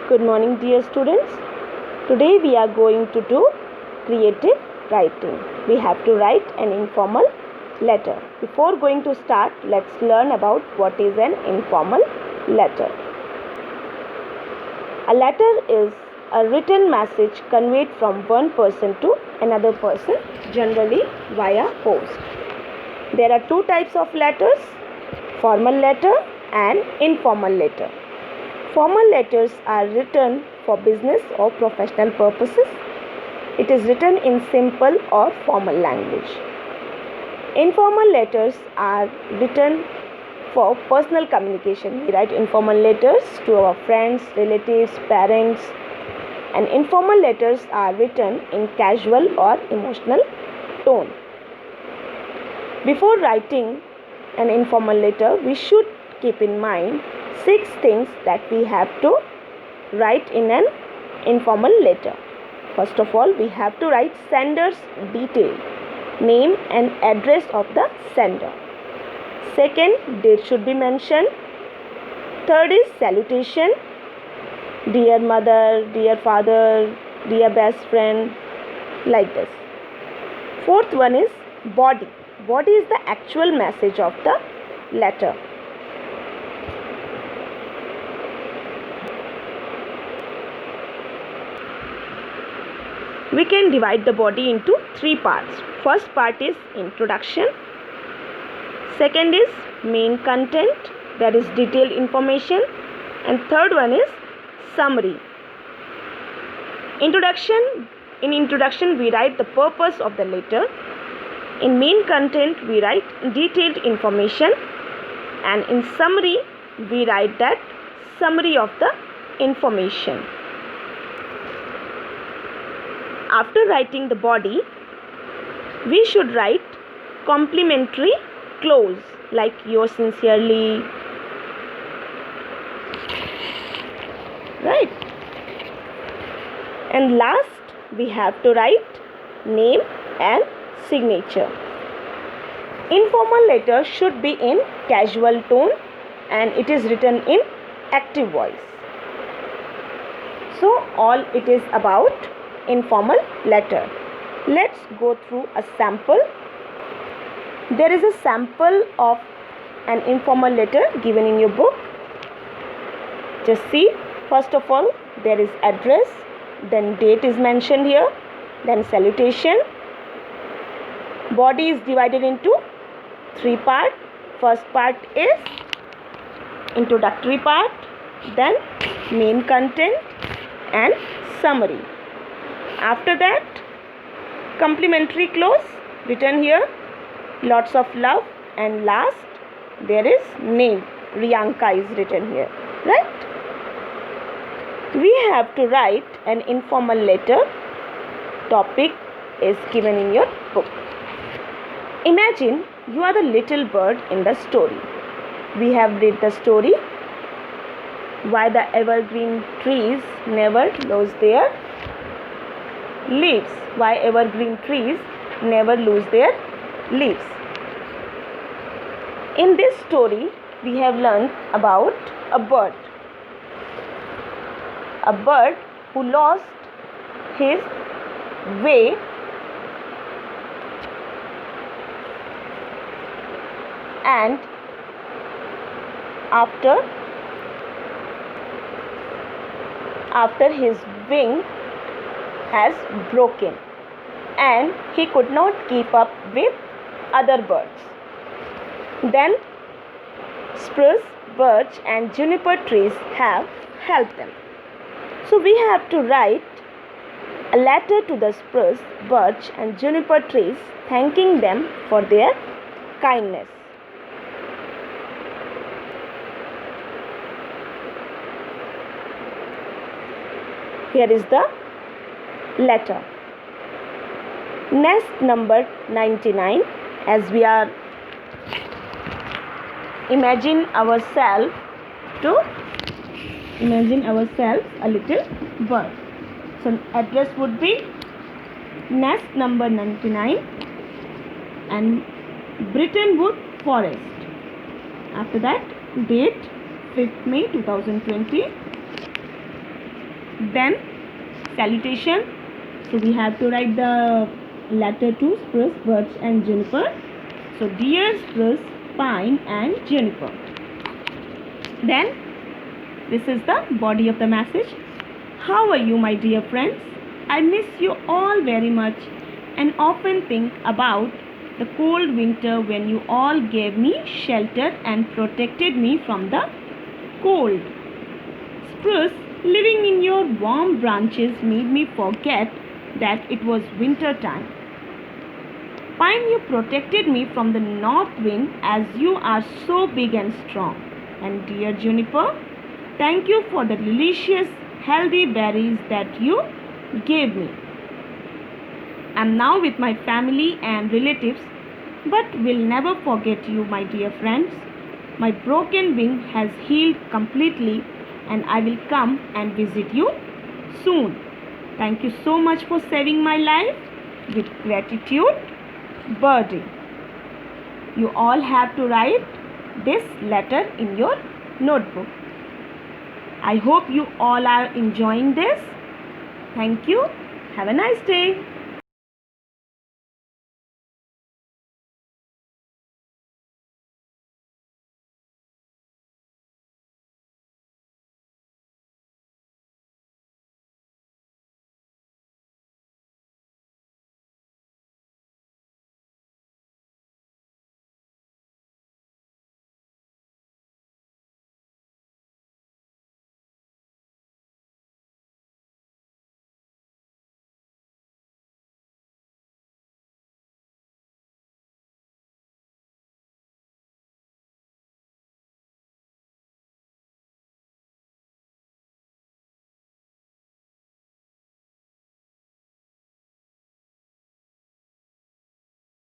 Good morning, dear students. Today we are going to do creative writing. We have to write an informal letter. Before going to start, let's learn about what is an informal letter. A letter is a written message conveyed from one person to another person, generally via post. There are two types of letters, formal letter and informal letter. Formal letters are written for business or professional purposes. It is written in simple or formal language. Informal letters are written for personal communication. We write informal letters to our friends, relatives, parents, and informal letters are written in casual or emotional tone. Before writing an informal letter, we should keep in mind 6 things that we have to write in an informal letter. First of all, we have to write sender's detail, name and address of the sender. Second, date should be mentioned. Third is salutation, dear mother, dear father, dear best friend, like this. Fourth one is body. What is the actual message of the letter? We can divide the body into 3 parts. First part is introduction. Second is main content, that is detailed information. And third one is summary. Introduction. In introduction, we write the purpose of the letter. In main content, we write detailed information. And in summary, we write that summary of the information. After writing the body, we should write complimentary clause like yours sincerely, right? And last, we have to write name and signature. Informal letter should be in casual tone and it is written in active voice. So all it is about informal letter. Let's go through a sample. There is a sample of an informal letter given in your book. Just see. First of all, there is address, then date is mentioned here, then salutation. Body is divided into 3 parts. First part is introductory part, then main content and summary. After that, complimentary clause written here, lots of love, and last there is name, Riyanka is written here, right? We have to write an informal letter. Topic is given in your book. Imagine you are the little bird in the story. We have read the story, why the evergreen trees never lose their leaves. Why evergreen trees never lose their leaves. In this story, we have learned about a bird. A bird who lost his way and after his wing has broken and he could not keep up with other birds. Then spruce, birch and juniper trees have helped them. So we have to write a letter to the spruce, birch and juniper trees thanking them for their kindness. Here is the letter. Nest number 99, as we are imagine ourselves a little bird. So address would be nest number 99 and Brittonwood Forest. After that, date 5th May 2020. Then salutation. So we have to write the letter to spruce, birch and juniper. So dear spruce, pine and juniper. Then this is the body of the message. How are you, my dear friends? I miss you all very much and often think about the cold winter when you all gave me shelter and protected me from the cold. Spruce, living in your warm branches made me forget that it was winter time. Pine, you protected me from the north wind as you are so big and strong. And dear Juniper, thank you for the delicious, healthy berries that you gave me. I'm now with my family and relatives, but will never forget you, my dear friends. My broken wing has healed completely, and I will come and visit you soon. Thank you so much for saving my life. With gratitude, Birdie. You all have to write this letter in your notebook. I hope you all are enjoying this. Thank you. Have a nice day.